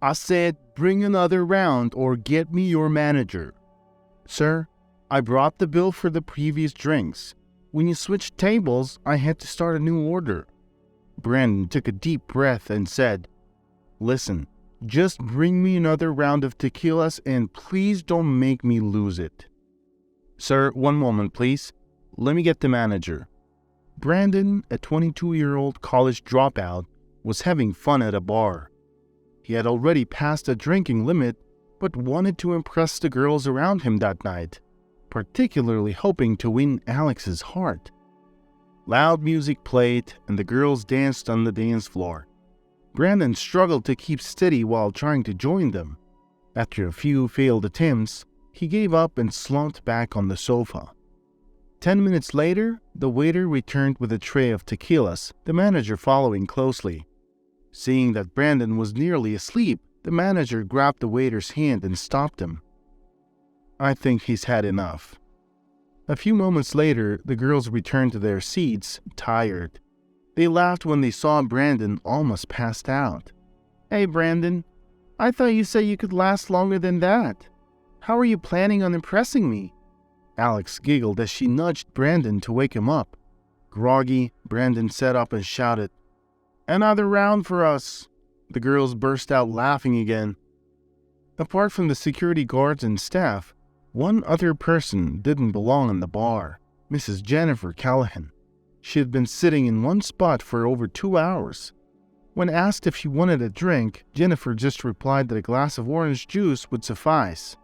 I said, bring another round or get me your manager. Sir, I brought the bill for the previous drinks. When you switched tables, I had to start a new order. Brandon took a deep breath and said, listen, just bring me another round of tequilas and please don't make me lose it. Sir, one moment please. Let me get the manager. Brandon, a 22-year-old college dropout, was having fun at a bar. He had already passed the drinking limit, but wanted to impress the girls around him that night, particularly hoping to win Alex's heart. Loud music played and the girls danced on the dance floor. Brandon struggled to keep steady while trying to join them. After a few failed attempts, he gave up and slumped back on the sofa. 10 minutes later, the waiter returned with a tray of tequilas, the manager following closely. Seeing that Brandon was nearly asleep, the manager grabbed the waiter's hand and stopped him. I think he's had enough. A few moments later, the girls returned to their seats, tired. They laughed when they saw Brandon almost passed out. Hey Brandon, I thought you said you could last longer than that. How are you planning on impressing me? Alex giggled as she nudged Brandon to wake him up. Groggy, Brandon sat up and shouted, "Another round for us!" The girls burst out laughing again. Apart from the security guards and staff, one other person didn't belong in the bar, Mrs. Jennifer Callahan. She had been sitting in one spot for over 2 hours. When asked if she wanted a drink, Jennifer just replied that a glass of orange juice would suffice.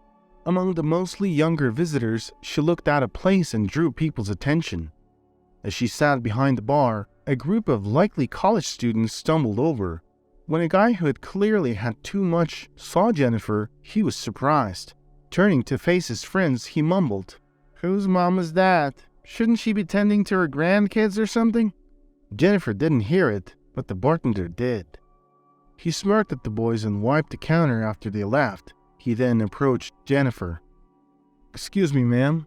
Among the mostly younger visitors, she looked out of place and drew people's attention. As she sat behind the bar, a group of likely college students stumbled over. When a guy who had clearly had too much saw Jennifer, he was surprised. Turning to face his friends, he mumbled, "Whose mom is that? Shouldn't she be tending to her grandkids or something?" Jennifer didn't hear it, but the bartender did. He smirked at the boys and wiped the counter after they left. He then approached Jennifer. "Excuse me, ma'am.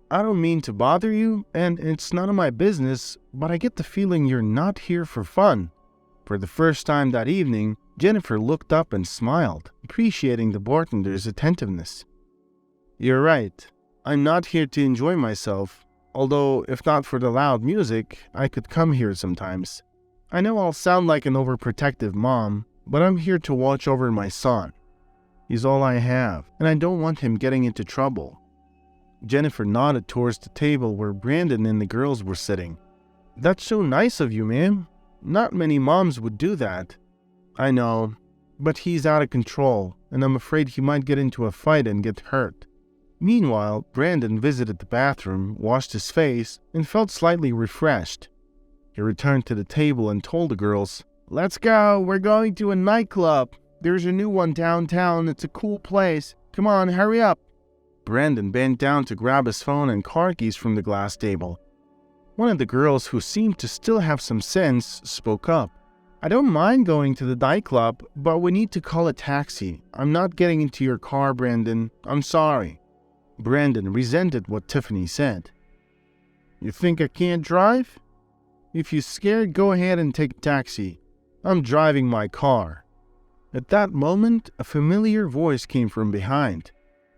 I don't mean to bother you, and it's none of my business, but I get the feeling you're not here for fun." For the first time that evening, Jennifer looked up and smiled, appreciating the bartender's attentiveness. "You're right. I'm not here to enjoy myself, although if not for the loud music, I could come here sometimes. I know I'll sound like an overprotective mom, but I'm here to watch over my son. He's all I have, and I don't want him getting into trouble." Jennifer nodded towards the table where Brandon and the girls were sitting. "That's so nice of you, ma'am. Not many moms would do that." "I know, but he's out of control, and I'm afraid he might get into a fight and get hurt." Meanwhile, Brandon visited the bathroom, washed his face, and felt slightly refreshed. He returned to the table and told the girls, "Let's go, we're going to a nightclub. There's a new one downtown, it's a cool place. Come on, hurry up." Brandon bent down to grab his phone and car keys from the glass table. One of the girls, who seemed to still have some sense, spoke up. "I don't mind going to the nightclub, but we need to call a taxi. I'm not getting into your car, Brandon. I'm sorry." Brandon resented what Tiffany said. "You think I can't drive? If you're scared, go ahead and take a taxi. I'm driving my car." At that moment, a familiar voice came from behind.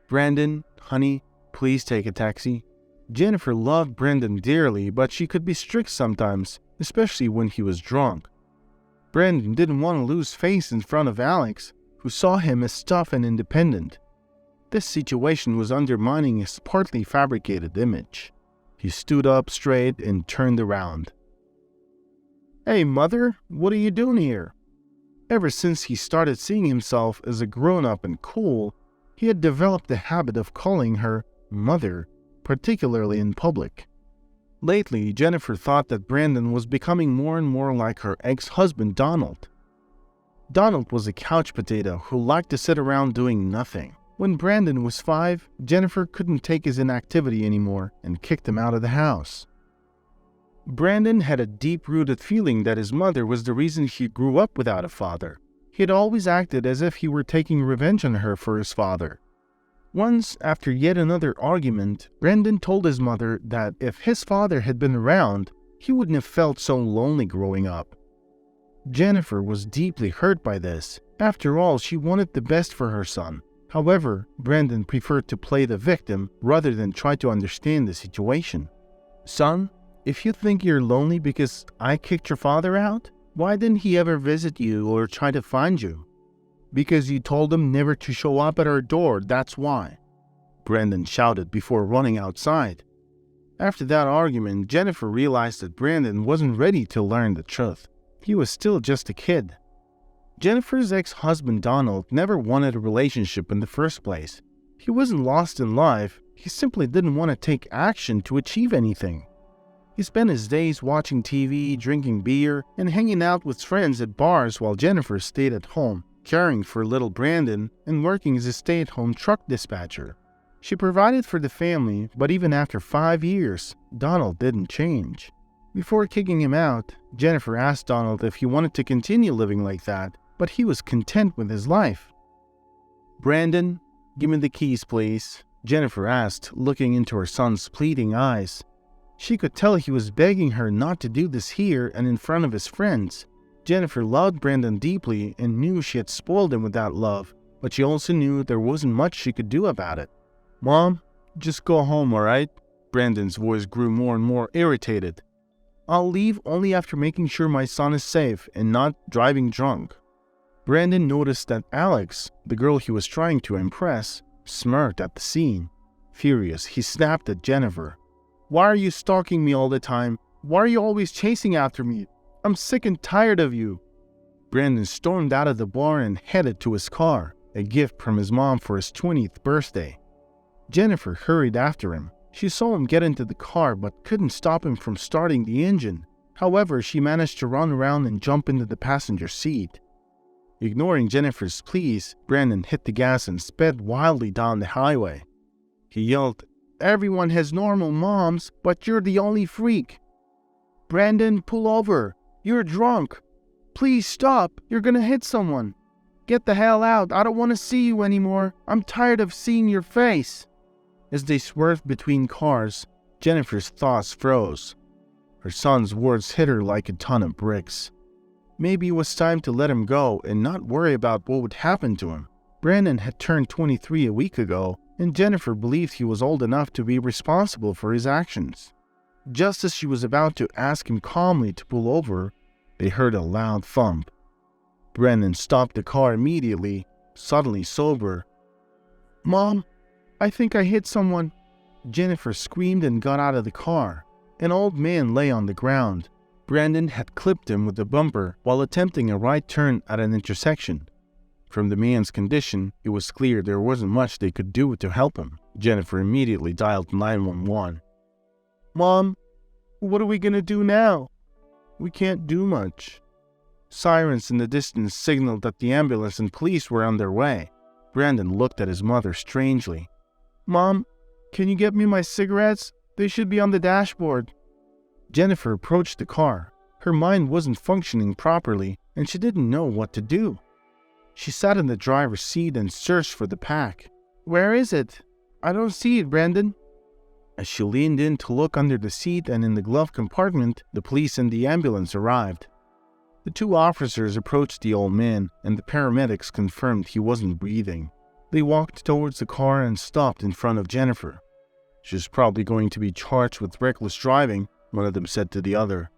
"Brandon, honey, please take a taxi." Jennifer loved Brandon dearly, but she could be strict sometimes, especially when he was drunk. Brandon didn't want to lose face in front of Alex, who saw him as tough and independent. This situation was undermining his partly fabricated image. He stood up straight and turned around. "Hey, mother, what are you doing here?" Ever since he started seeing himself as a grown-up and cool, he had developed the habit of calling her mother, particularly in public. Lately, Jennifer thought that Brandon was becoming more and more like her ex-husband Donald. Donald was a couch potato who liked to sit around doing nothing. When Brandon was 5, Jennifer couldn't take his inactivity anymore and kicked him out of the house. Brandon had a deep-rooted feeling that his mother was the reason he grew up without a father. He had always acted as if he were taking revenge on her for his father. Once, after yet another argument, Brandon told his mother that if his father had been around, he wouldn't have felt so lonely growing up. Jennifer was deeply hurt by this, After all, she wanted the best for her son. However, Brandon preferred to play the victim rather than try to understand the situation. Son, if you think you're lonely because I kicked your father out, why didn't he ever visit you or try to find you? Because you told him never to show up at our door, that's why, Brandon shouted before running outside. After that argument, Jennifer realized that Brandon wasn't ready to learn the truth. He was still just a kid. Jennifer's ex-husband Donald never wanted a relationship in the first place. He wasn't lost in life, he simply didn't want to take action to achieve anything. He spent his days watching TV, drinking beer, and hanging out with friends at bars while Jennifer stayed at home, caring for little Brandon and working as a stay-at-home truck dispatcher. She provided for the family, but even after 5 years, Donald didn't change. Before kicking him out, Jennifer asked Donald if he wanted to continue living like that, but he was content with his life. Brandon, give me the keys, please, Jennifer asked, looking into her son's pleading eyes. She could tell he was begging her not to do this here and in front of his friends. Jennifer loved Brandon deeply and knew she had spoiled him with that love, but she also knew there wasn't much she could do about it. Mom, just go home, alright? Brandon's voice grew more and more irritated. I'll leave only after making sure my son is safe and not driving drunk. Brandon noticed that Alex, the girl he was trying to impress, smirked at the scene. Furious, he snapped at Jennifer. Why are you stalking me all the time? Why are you always chasing after me? I'm sick and tired of you. Brandon stormed out of the bar and headed to his car, a gift from his mom for his 20th birthday. Jennifer hurried after him. She saw him get into the car but couldn't stop him from starting the engine. However, she managed to run around and jump into the passenger seat. Ignoring Jennifer's pleas, Brandon hit the gas and sped wildly down the highway. He yelled, Everyone has normal moms, but you're the only freak. Brandon, pull over. You're drunk. Please stop. You're gonna hit someone. Get the hell out. I don't want to see you anymore. I'm tired of seeing your face. As they swerved between cars, Jennifer's thoughts froze. Her son's words hit her like a ton of bricks. Maybe it was time to let him go and not worry about what would happen to him. Brandon had turned 23 a week ago, and Jennifer believed he was old enough to be responsible for his actions. Just as she was about to ask him calmly to pull over, they heard a loud thump. Brandon stopped the car immediately, suddenly sober. Mom, I think I hit someone. Jennifer screamed and got out of the car. An old man lay on the ground. Brandon had clipped him with the bumper while attempting a right turn at an intersection. From the man's condition, it was clear there wasn't much they could do to help him. Jennifer immediately dialed 911. Mom, what are we gonna do now? We can't do much. Sirens in the distance signaled that the ambulance and police were on their way. Brandon looked at his mother strangely. Mom, can you get me my cigarettes? They should be on the dashboard. Jennifer approached the car. Her mind wasn't functioning properly, and she didn't know what to do. She sat in the driver's seat and searched for the pack. Where is it? I don't see it, Brandon. As she leaned in to look under the seat and in the glove compartment, the police and the ambulance arrived. The 2 officers approached the old man, and the paramedics confirmed he wasn't breathing. They walked towards the car and stopped in front of Jennifer. She's probably going to be charged with reckless driving, one of them said to the other.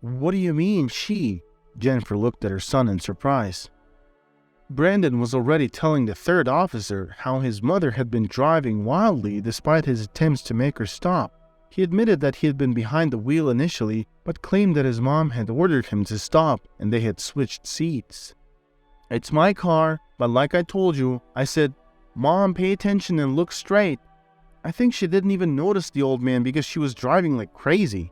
What do you mean, she? Jennifer looked at her son in surprise. Brandon was already telling the 3rd officer how his mother had been driving wildly despite his attempts to make her stop. He admitted that he had been behind the wheel initially, but claimed that his mom had ordered him to stop and they had switched seats. It's my car, but like I told you, I said, Mom, pay attention and look straight. I think she didn't even notice the old man because she was driving like crazy.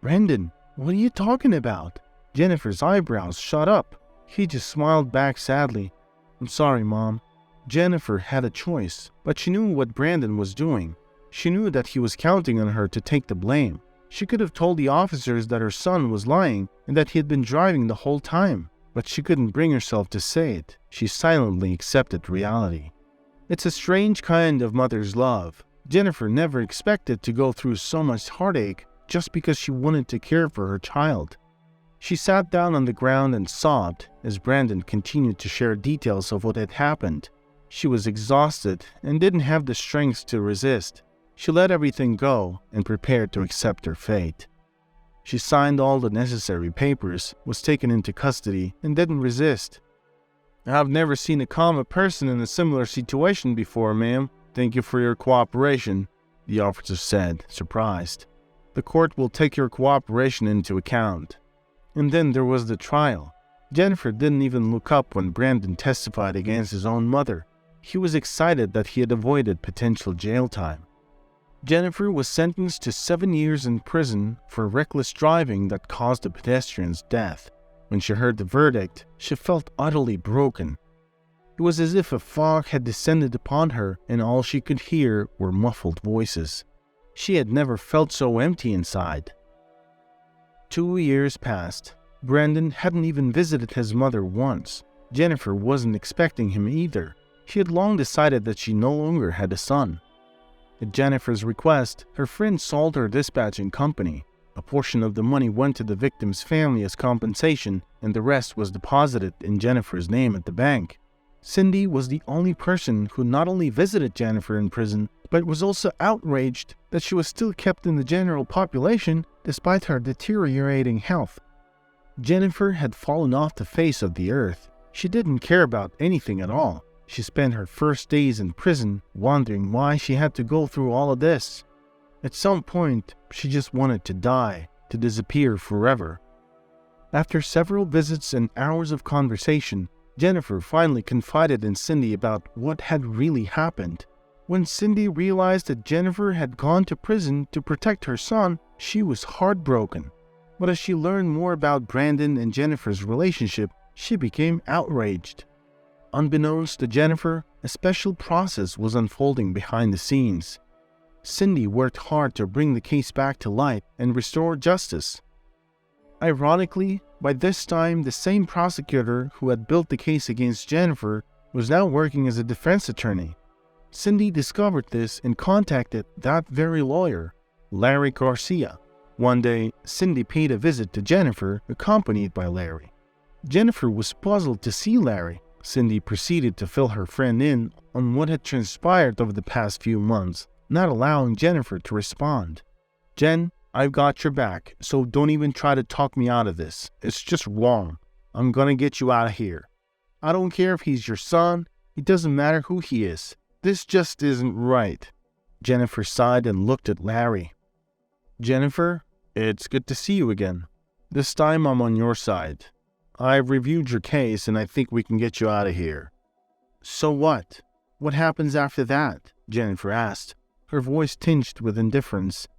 Brandon, what are you talking about? Jennifer's eyebrows shot up. He just smiled back sadly. I'm sorry, Mom. Jennifer had a choice, but she knew what Brandon was doing. She knew that he was counting on her to take the blame. She could have told the officers that her son was lying and that he had been driving the whole time, but she couldn't bring herself to say it. She silently accepted reality. It's a strange kind of mother's love. Jennifer never expected to go through so much heartache just because she wanted to care for her child. She sat down on the ground and sobbed as Brandon continued to share details of what had happened. She was exhausted and didn't have the strength to resist. She let everything go and prepared to accept her fate. She signed all the necessary papers, was taken into custody, and didn't resist. "I've never seen a calmer person in a similar situation before, ma'am. Thank you for your cooperation," the officer said, surprised. "The court will take your cooperation into account." And then there was the trial. Jennifer didn't even look up when Brandon testified against his own mother. He was excited that he had avoided potential jail time. Jennifer was sentenced to 7 years in prison for reckless driving that caused a pedestrian's death. When she heard the verdict, she felt utterly broken. It was as if a fog had descended upon her and all she could hear were muffled voices. She had never felt so empty inside. 2 years passed. Brandon hadn't even visited his mother once. Jennifer wasn't expecting him either. She had long decided that she no longer had a son. At Jennifer's request, her friend sold her dispatching company. A portion of the money went to the victim's family as compensation, and the rest was deposited in Jennifer's name at the bank. Cindy was the only person who not only visited Jennifer in prison, but was also outraged that she was still kept in the general population despite her deteriorating health. Jennifer had fallen off the face of the earth. She didn't care about anything at all. She spent her first days in prison wondering why she had to go through all of this. At some point, she just wanted to die, to disappear forever. After several visits and hours of conversation, Jennifer finally confided in Cindy about what had really happened. When Cindy realized that Jennifer had gone to prison to protect her son, she was heartbroken. But as she learned more about Brandon and Jennifer's relationship, she became outraged. Unbeknownst to Jennifer, a special process was unfolding behind the scenes. Cindy worked hard to bring the case back to light and restore justice. Ironically, by this time, the same prosecutor who had built the case against Jennifer was now working as a defense attorney. Cindy discovered this and contacted that very lawyer, Larry Garcia. One day, Cindy paid a visit to Jennifer, accompanied by Larry. Jennifer was puzzled to see Larry. Cindy proceeded to fill her friend in on what had transpired over the past few months, not allowing Jennifer to respond. "Jen, I've got your back, so don't even try to talk me out of this. It's just wrong. I'm gonna get you out of here. I don't care if he's your son. It doesn't matter who he is. This just isn't right." Jennifer sighed and looked at Larry. "Jennifer, it's good to see you again. This time I'm on your side. I've reviewed your case and I think we can get you out of here." "So what? What happens after that?" Jennifer asked, her voice tinged with indifference.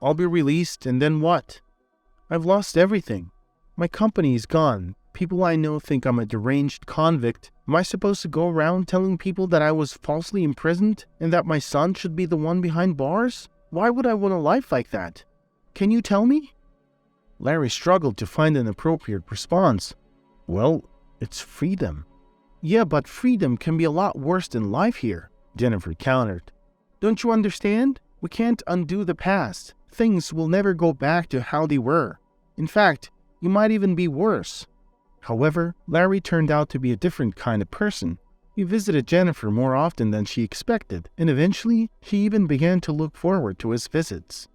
"I'll be released, and then what? I've lost everything. My company is gone. People I know think I'm a deranged convict. Am I supposed to go around telling people that I was falsely imprisoned and that my son should be the one behind bars? Why would I want a life like that? Can you tell me?" Larry struggled to find an appropriate response. "Well, it's freedom." "Yeah, but freedom can be a lot worse than life here," Jennifer countered. "Don't you understand? We can't undo the past. Things will never go back to how they were. In fact, you might even be worse." However, Larry turned out to be a different kind of person. He visited Jennifer more often than she expected, and eventually, she even began to look forward to his visits.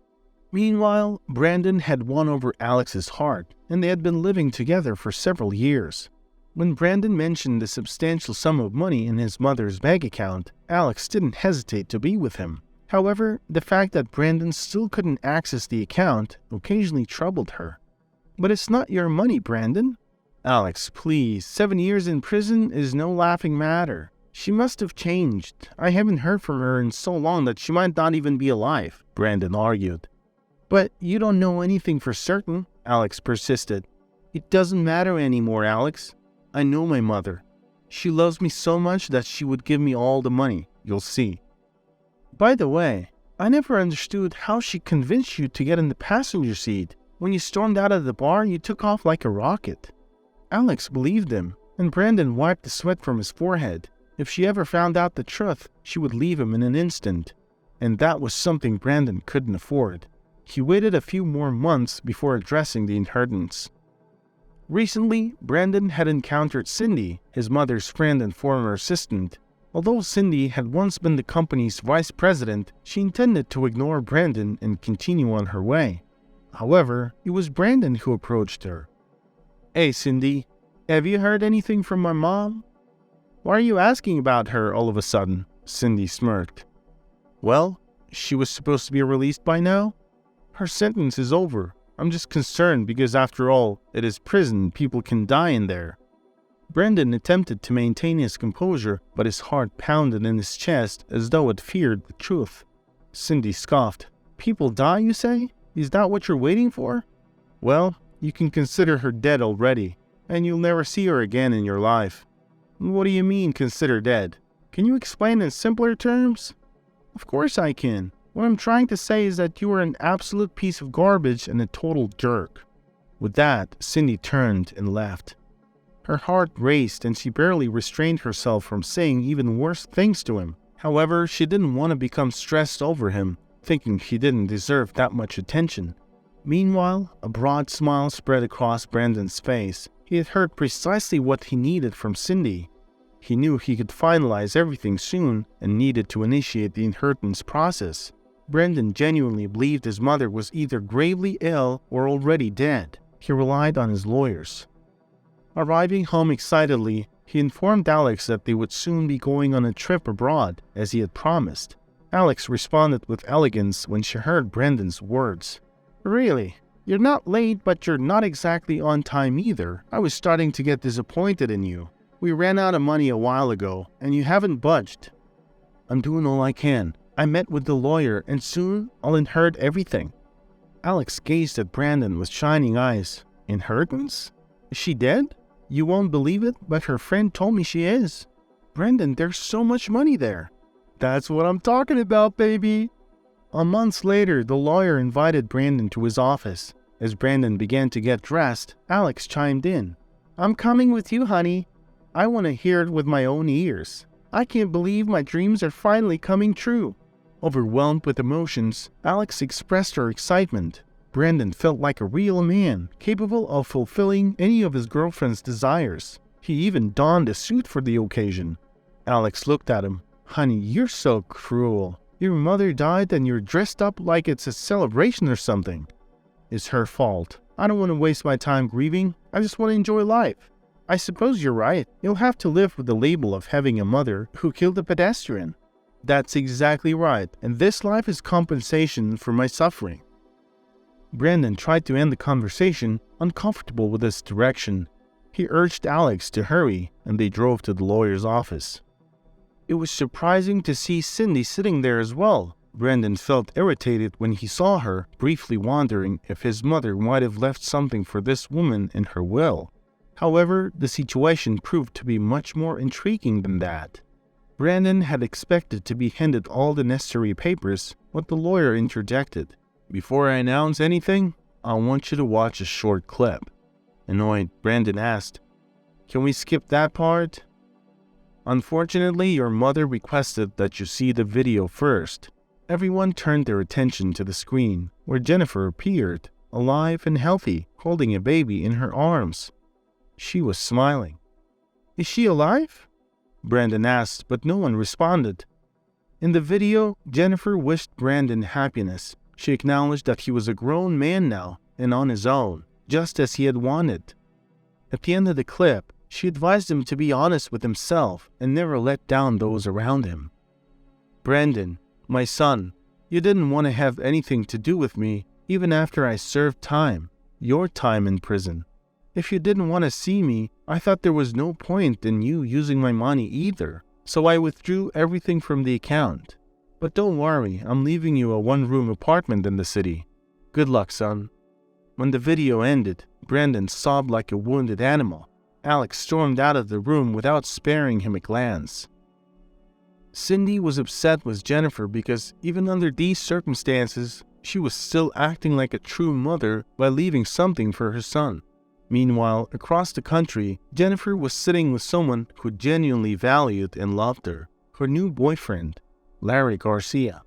Meanwhile, Brandon had won over Alex's heart, and they had been living together for several years. When Brandon mentioned the substantial sum of money in his mother's bank account, Alex didn't hesitate to be with him. However, the fact that Brandon still couldn't access the account occasionally troubled her. "But it's not your money, Brandon." "Alex, please, 7 years in prison is no laughing matter. She must have changed. I haven't heard from her in so long that she might not even be alive," Brandon argued. "But you don't know anything for certain," Alex persisted. "It doesn't matter anymore, Alex. I know my mother. She loves me so much that she would give me all the money. You'll see. By the way, I never understood how she convinced you to get in the passenger seat. When you stormed out of the bar, you took off like a rocket." Alex believed him, and Brandon wiped the sweat from his forehead. If she ever found out the truth, she would leave him in an instant. And that was something Brandon couldn't afford. He waited a few more months before addressing the inheritance. Recently, Brandon had encountered Cindy, his mother's friend and former assistant. Although Cindy had once been the company's vice president, she intended to ignore Brandon and continue on her way. However, it was Brandon who approached her. "Hey Cindy, have you heard anything from my mom?" "Why are you asking about her all of a sudden?" Cindy smirked. "Well, she was supposed to be released by now. Her sentence is over. I'm just concerned because after all, it is prison, people can die in there." Brandon attempted to maintain his composure, but his heart pounded in his chest as though it feared the truth. Cindy scoffed. "People die, you say? Is that what you're waiting for?" "Well, you can consider her dead already, and you'll never see her again in your life." "What do you mean, consider dead? Can you explain in simpler terms?" "Of course I can. What I'm trying to say is that you are an absolute piece of garbage and a total jerk." With that, Cindy turned and left. Her heart raced and she barely restrained herself from saying even worse things to him. However, she didn't want to become stressed over him, thinking he didn't deserve that much attention. Meanwhile, a broad smile spread across Brandon's face. He had heard precisely what he needed from Cindy. He knew he could finalize everything soon and needed to initiate the inheritance process. Brandon genuinely believed his mother was either gravely ill or already dead. He relied on his lawyers. Arriving home excitedly, he informed Alex that they would soon be going on a trip abroad, as he had promised. Alex responded with elegance when she heard Brandon's words. "Really? You're not late, but you're not exactly on time either. I was starting to get disappointed in you. We ran out of money a while ago, and you haven't budged." "I'm doing all I can. I met with the lawyer, and soon I'll inherit everything." Alex gazed at Brandon with shining eyes. "Inheritance? Is she dead?" "You won't believe it, but her friend told me she is." "Brandon, there's so much money there." "That's what I'm talking about, baby." Months later, the lawyer invited Brandon to his office. As Brandon began to get dressed, Alex chimed in. "I'm coming with you, honey. I want to hear it with my own ears. I can't believe my dreams are finally coming true." Overwhelmed with emotions, Alex expressed her excitement. Brandon felt like a real man, capable of fulfilling any of his girlfriend's desires. He even donned a suit for the occasion. Alex looked at him. "Honey, you're so cruel. Your mother died and you're dressed up like it's a celebration or something." "It's her fault. I don't want to waste my time grieving. I just want to enjoy life." "I suppose you're right. You'll have to live with the label of having a mother who killed a pedestrian." "That's exactly right, and this life is compensation for my suffering." Brandon tried to end the conversation, uncomfortable with this direction. He urged Alex to hurry, and they drove to the lawyer's office. It was surprising to see Cindy sitting there as well. Brandon felt irritated when he saw her, briefly wondering if his mother might have left something for this woman in her will. However, the situation proved to be much more intriguing than that. Brandon had expected to be handed all the necessary papers, but the lawyer interjected. "Before I announce anything, I want you to watch a short clip." Annoyed, Brandon asked, "Can we skip that part?" "Unfortunately, your mother requested that you see the video first." Everyone turned their attention to the screen, where Jennifer appeared, alive and healthy, holding a baby in her arms. She was smiling. "Is she alive?" Brandon asked, but no one responded. In the video, Jennifer wished Brandon happiness. She acknowledged that he was a grown man now and on his own, just as he had wanted. At the end of the clip, she advised him to be honest with himself and never let down those around him. "Brandon, my son, you didn't want to have anything to do with me even after I served time, your time in prison. If you didn't want to see me, I thought there was no point in you using my money either, so I withdrew everything from the account. But don't worry, I'm leaving you a one-room apartment in the city. Good luck, son." When the video ended, Brandon sobbed like a wounded animal. Alex stormed out of the room without sparing him a glance. Cindy was upset with Jennifer because even under these circumstances, she was still acting like a true mother by leaving something for her son. Meanwhile, across the country, Jennifer was sitting with someone who genuinely valued and loved her new boyfriend, Larry Garcia.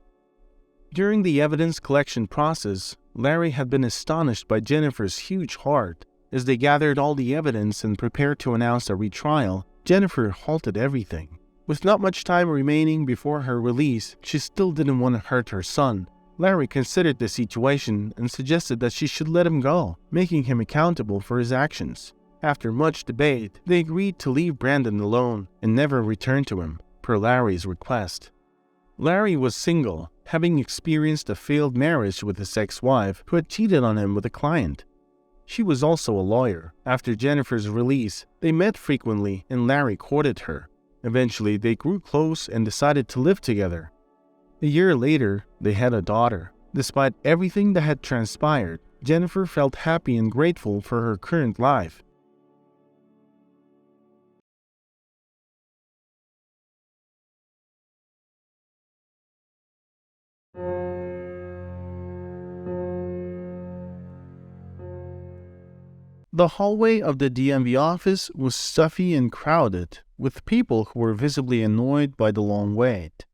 During the evidence collection process, Larry had been astonished by Jennifer's huge heart. As they gathered all the evidence and prepared to announce a retrial, Jennifer halted everything. With not much time remaining before her release, she still didn't want to hurt her son. Larry considered the situation and suggested that she should let him go, making him accountable for his actions. After much debate, they agreed to leave Brandon alone and never return to him, per Larry's request. Larry was single, having experienced a failed marriage with his ex-wife who had cheated on him with a client. She was also a lawyer. After Jennifer's release, they met frequently and Larry courted her. Eventually, they grew close and decided to live together. A year later, they had a daughter. Despite everything that had transpired, Jennifer felt happy and grateful for her current life. The hallway of the DMV office was stuffy and crowded, with people who were visibly annoyed by the long wait.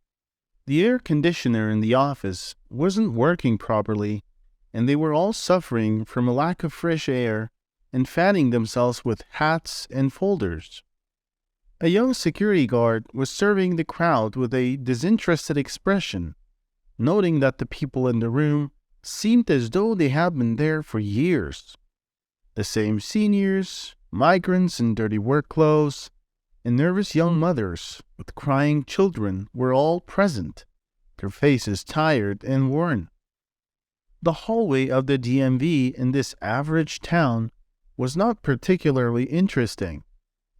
The air conditioner in the office wasn't working properly, and they were all suffering from a lack of fresh air and fanning themselves with hats and folders. A young security guard was serving the crowd with a disinterested expression, noting that the people in the room seemed as though they had been there for years. The same seniors, migrants in dirty work clothes, and nervous young mothers with crying children were all present, their faces tired and worn. The hallway of the DMV in this average town was not particularly interesting,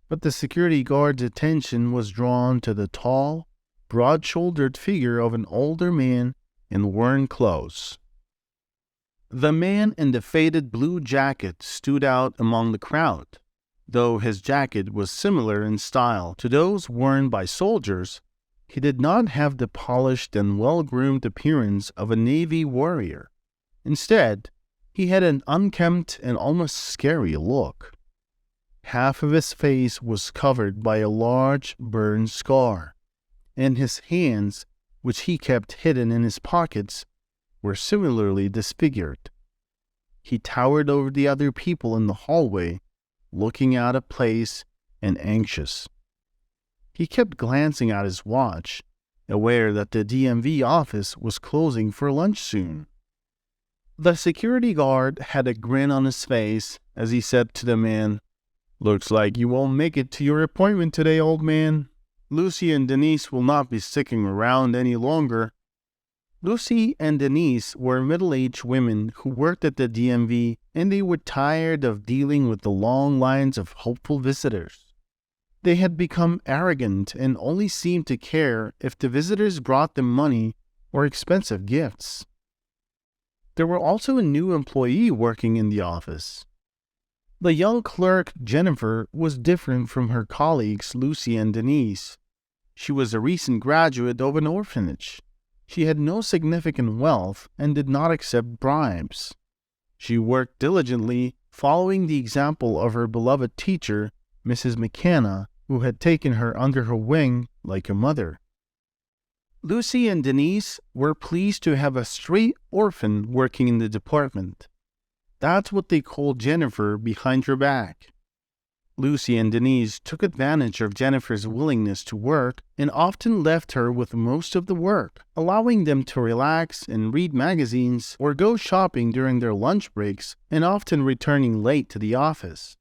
but the security guard's attention was drawn to the tall, broad-shouldered figure of an older man in worn clothes. The man in the faded blue jacket stood out among the crowd. Though his jacket was similar in style to those worn by soldiers, he did not have the polished and well-groomed appearance of a Navy warrior. Instead, he had an unkempt and almost scary look. Half of his face was covered by a large burn scar, and his hands, which he kept hidden in his pockets, were similarly disfigured. He towered over the other people in the hallway, looking out of place and anxious. He kept glancing at his watch, aware that the DMV office was closing for lunch soon. The security guard had a grin on his face as he said to the man, "Looks like you won't make it to your appointment today, old man. Lucy and Denise will not be sticking around any longer." Lucy and Denise were middle-aged women who worked at the DMV, and they were tired of dealing with the long lines of hopeful visitors. They had become arrogant and only seemed to care if the visitors brought them money or expensive gifts. There were also a new employee working in the office. The young clerk, Jennifer, was different from her colleagues Lucy and Denise. She was a recent graduate of an orphanage. She had no significant wealth and did not accept bribes. She worked diligently, following the example of her beloved teacher, Mrs. McKenna, who had taken her under her wing like a mother. Lucy and Denise were pleased to have a stray orphan working in the department. That's what they called Jennifer behind her back. Lucy and Denise took advantage of Jennifer's willingness to work and often left her with most of the work, allowing them to relax and read magazines or go shopping during their lunch breaks and often returning late to the office.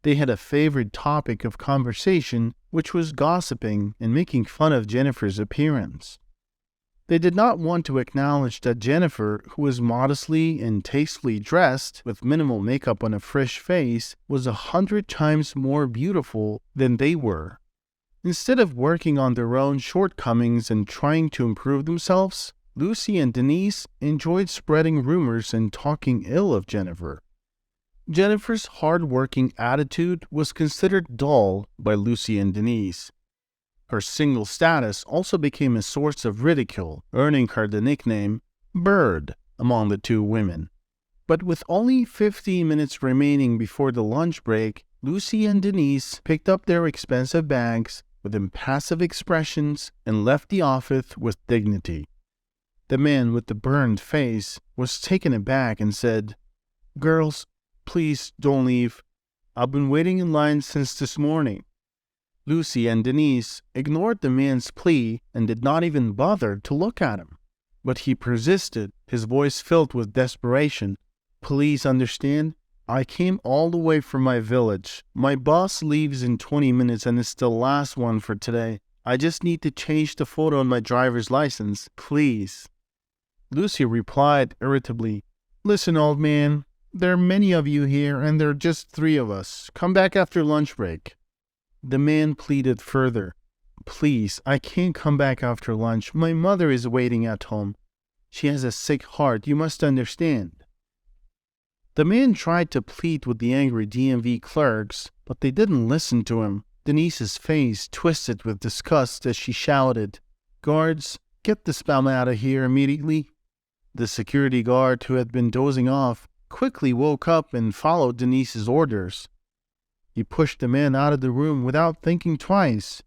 They had a favorite topic of conversation, which was gossiping and making fun of Jennifer's appearance. They did not want to acknowledge that Jennifer, who was modestly and tastefully dressed with minimal makeup on a fresh face, was 100 times more beautiful than they were. Instead of working on their own shortcomings and trying to improve themselves, Lucy and Denise enjoyed spreading rumors and talking ill of Jennifer. Jennifer's hard-working attitude was considered dull by Lucy and Denise. Her single status also became a source of ridicule, earning her the nickname Bird among the two women. But with only 15 minutes remaining before the lunch break, Lucy and Denise picked up their expensive bags with impassive expressions and left the office with dignity. The man with the burned face was taken aback and said, "Girls, Please don't leave. I've been waiting in line since this morning." Lucy and Denise ignored the man's plea and did not even bother to look at him. But he persisted, his voice filled with desperation. "Please understand, I came all the way from my village. My boss leaves in 20 minutes and it's the last one for today. I just need to change the photo on my driver's license, please." Lucy replied irritably, "Listen, old man, there are many of you here and there are just 3 of us. Come back after lunch break." The man pleaded further. "Please, I can't come back after lunch. My mother is waiting at home. She has a sick heart, you must understand." The man tried to plead with the angry DMV clerks, but they didn't listen to him. Denise's face twisted with disgust as she shouted, "Guards, get this bum out of here immediately." The security guard, who had been dozing off, quickly woke up and followed Denise's orders. He pushed the man out of the room without thinking twice.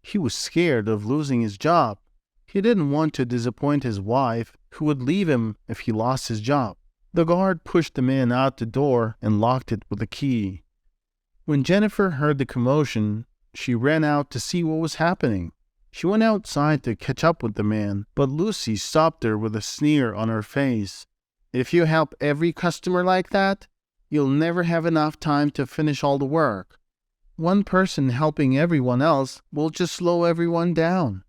He was scared of losing his job. He didn't want to disappoint his wife, who would leave him if he lost his job. The guard pushed the man out the door and locked it with a key. When Jennifer heard the commotion, she ran out to see what was happening. She went outside to catch up with the man, but Lucy stopped her with a sneer on her face. "If you help every customer like that, you'll never have enough time to finish all the work. One person helping everyone else will just slow everyone down."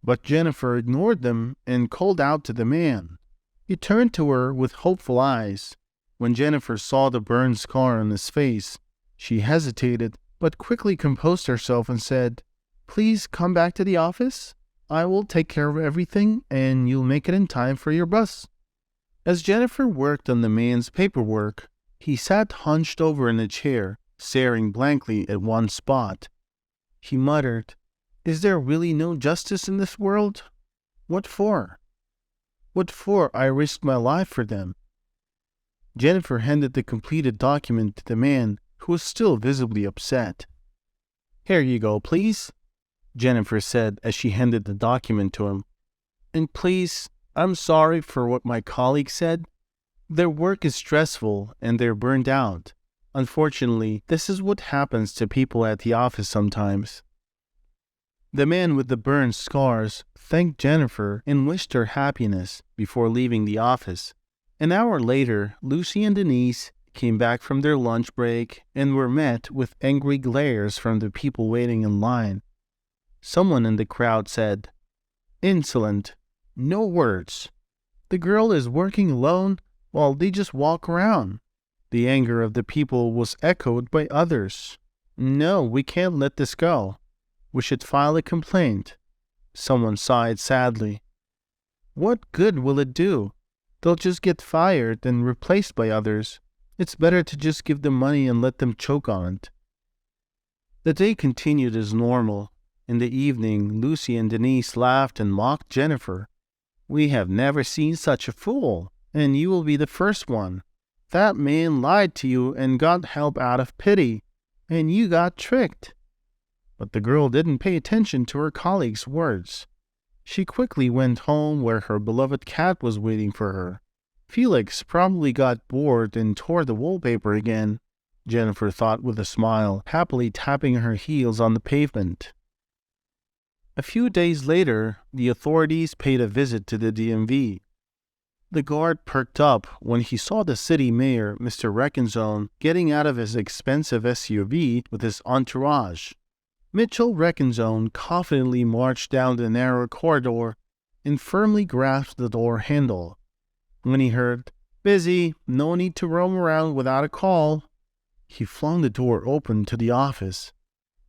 But Jennifer ignored them and called out to the man. He turned to her with hopeful eyes. When Jennifer saw the burned scar on his face, she hesitated, but quickly composed herself and said, "Please come back to the office. I will take care of everything and you'll make it in time for your bus." As Jennifer worked on the man's paperwork, he sat hunched over in a chair, staring blankly at one spot. He muttered, "Is there really no justice in this world? What for? What for I risk my life for them?" Jennifer handed the completed document to the man, who was still visibly upset. "Here you go, please," Jennifer said as she handed the document to him. "And please, I'm sorry for what my colleague said. Their work is stressful and they're burned out. Unfortunately, this is what happens to people at the office sometimes." The man with the burned scars thanked Jennifer and wished her happiness before leaving the office. An hour later, Lucy and Denise came back from their lunch break and were met with angry glares from the people waiting in line. Someone in the crowd said, "Insolent. No words. The girl is working alone while they just walk around." The anger of the people was echoed by others. "No, we can't let this go. We should file a complaint." Someone sighed sadly. "What good will it do? They'll just get fired and replaced by others. It's better to just give them money and let them choke on it." The day continued as normal. In the evening, Lucy and Denise laughed and mocked Jennifer. "We have never seen such a fool, and you will be the first one. That man lied to you and got help out of pity, and you got tricked." But the girl didn't pay attention to her colleague's words. She quickly went home where her beloved cat was waiting for her. Felix probably got bored and tore the wallpaper again, Jennifer thought with a smile, happily tapping her heels on the pavement. A few days later, the authorities paid a visit to the DMV. The guard perked up when he saw the city mayor, Mr. Reckenzone, getting out of his expensive SUV with his entourage. Mitchell Reckenzone confidently marched down the narrow corridor and firmly grasped the door handle. When he heard, "Busy, no need to roam around without a call," he flung the door open to the office.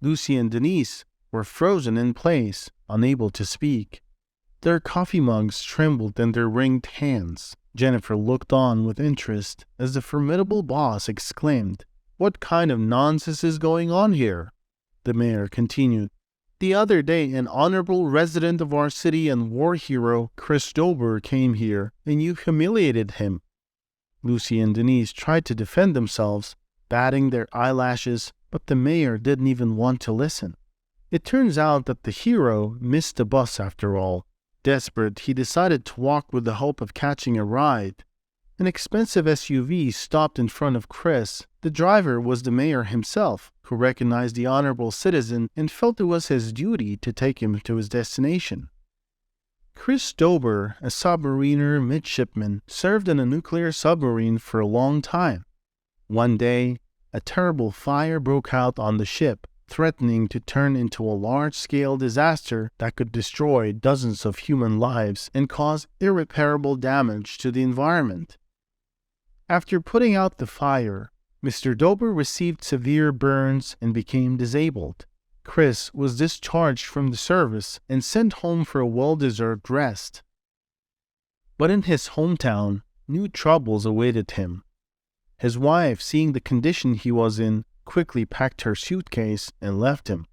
Lucy and Denise were frozen in place, unable to speak. Their coffee mugs trembled in their ringed hands. Jennifer looked on with interest as the formidable boss exclaimed, "What kind of nonsense is going on here?" The mayor continued, "The other day an honorable resident of our city and war hero, Chris Dober, came here, and you humiliated him." Lucy and Denise tried to defend themselves, batting their eyelashes, but the mayor didn't even want to listen. It turns out that the hero missed the bus after all. Desperate, he decided to walk with the hope of catching a ride. An expensive SUV stopped in front of Chris. The driver was the mayor himself, who recognized the honorable citizen and felt it was his duty to take him to his destination. Chris Dober, a submariner midshipman, served in a nuclear submarine for a long time. One day, a terrible fire broke out on the ship, threatening to turn into a large-scale disaster that could destroy dozens of human lives and cause irreparable damage to the environment. After putting out the fire, Mr. Dober received severe burns and became disabled. Chris was discharged from the service and sent home for a well-deserved rest. But in his hometown, new troubles awaited him. His wife, seeing the condition he was in, quickly packed her suitcase and left him.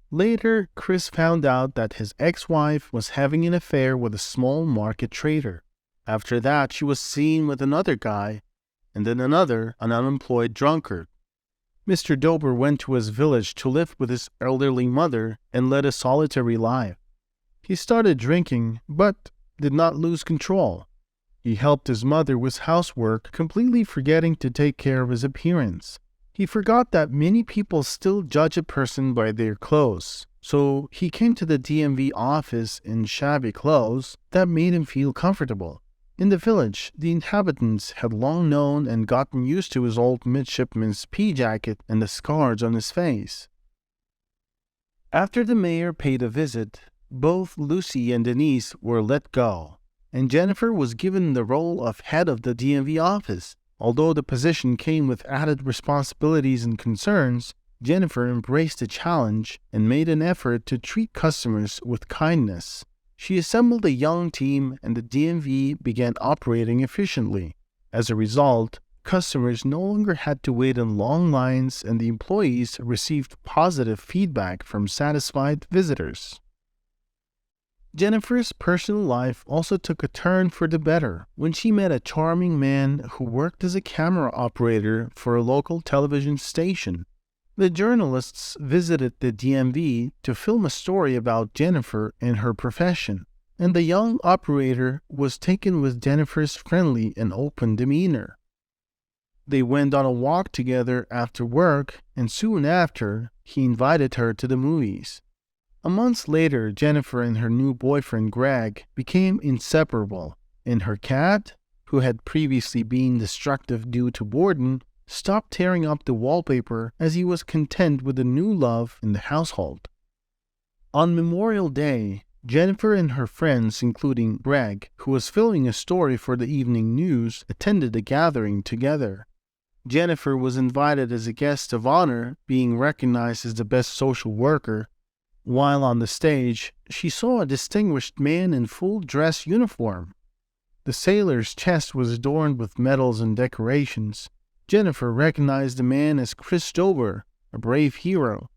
Later, Chris found out that his ex-wife was having an affair with a small market trader. After that, she was seen with another guy, and then another, an unemployed drunkard. Mr. Dober went to his village to live with his elderly mother and led a solitary life. He started drinking, but did not lose control. He helped his mother with housework, completely forgetting to take care of his appearance. He forgot that many people still judge a person by their clothes, so he came to the DMV office in shabby clothes that made him feel comfortable. In the village, the inhabitants had long known and gotten used to his old midshipman's pea jacket and the scars on his face. After the mayor paid a visit, both Lucy and Denise were let go, and Jennifer was given the role of head of the DMV office. Although the position came with added responsibilities and concerns, Jennifer embraced the challenge and made an effort to treat customers with kindness. She assembled a young team and the DMV began operating efficiently. As a result, customers no longer had to wait in long lines and the employees received positive feedback from satisfied visitors. Jennifer's personal life also took a turn for the better when she met a charming man who worked as a camera operator for a local television station. The journalists visited the DMV to film a story about Jennifer and her profession, and the young operator was taken with Jennifer's friendly and open demeanor. They went on a walk together after work, and soon after, he invited her to the movies. A month later, Jennifer and her new boyfriend Greg became inseparable, and her cat, who had previously been destructive due to boredom, stopped tearing up the wallpaper as he was content with a new love in the household. On Memorial Day, Jennifer and her friends, including Greg, who was filming a story for the evening news, attended the gathering together. Jennifer was invited as a guest of honor, being recognized as the best social worker. While on the stage, she saw a distinguished man in full dress uniform. The sailor's chest was adorned with medals and decorations. Jennifer recognized the man as Chris Dober, a brave hero.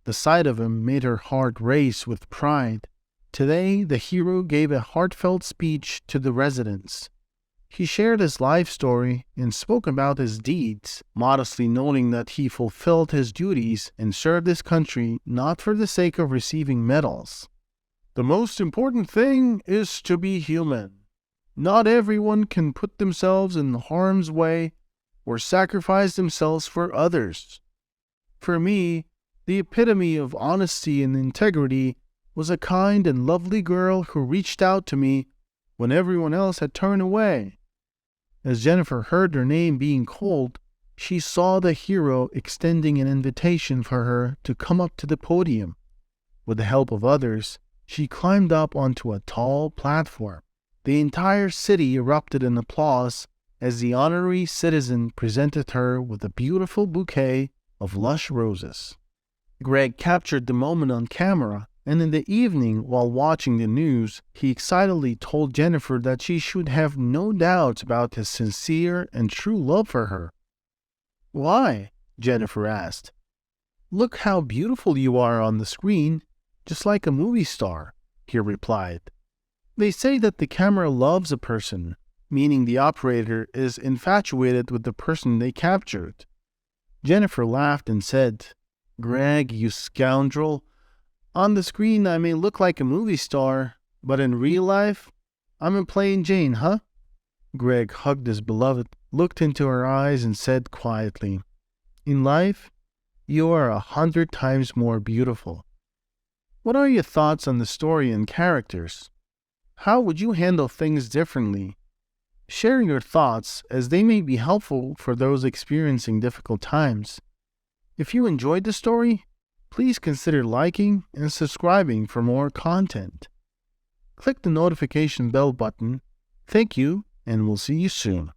The sight of him made her heart race with pride. Today, the hero gave a heartfelt speech to the residents. He shared his life story and spoke about his deeds, modestly noting that he fulfilled his duties and served his country not for the sake of receiving medals. "The most important thing is to be human. Not everyone can put themselves in harm's way or sacrifice themselves for others. For me, the epitome of honesty and integrity was a kind and lovely girl who reached out to me when everyone else had turned away." As Jennifer heard her name being called, she saw the hero extending an invitation for her to come up to the podium. With the help of others, she climbed up onto a tall platform. The entire city erupted in applause as the honorary citizen presented her with a beautiful bouquet of lush roses. Greg captured the moment on camera, and in the evening, while watching the news, he excitedly told Jennifer that she should have no doubts about his sincere and true love for her. "Why?" Jennifer asked. "Look how beautiful you are on the screen, just like a movie star," he replied. "They say that the camera loves a person, meaning the operator is infatuated with the person they captured." Jennifer laughed and said, "Greg, you scoundrel. On the screen I may look like a movie star, but in real life, I'm a plain Jane, huh?" Greg hugged his beloved, looked into her eyes, and said quietly, "In life, you are 100 times more beautiful." What are your thoughts on the story and characters? How would you handle things differently? Share your thoughts, as they may be helpful for those experiencing difficult times. If you enjoyed the story, please consider liking and subscribing for more content. Click the notification bell button. Thank you, and we'll see you soon.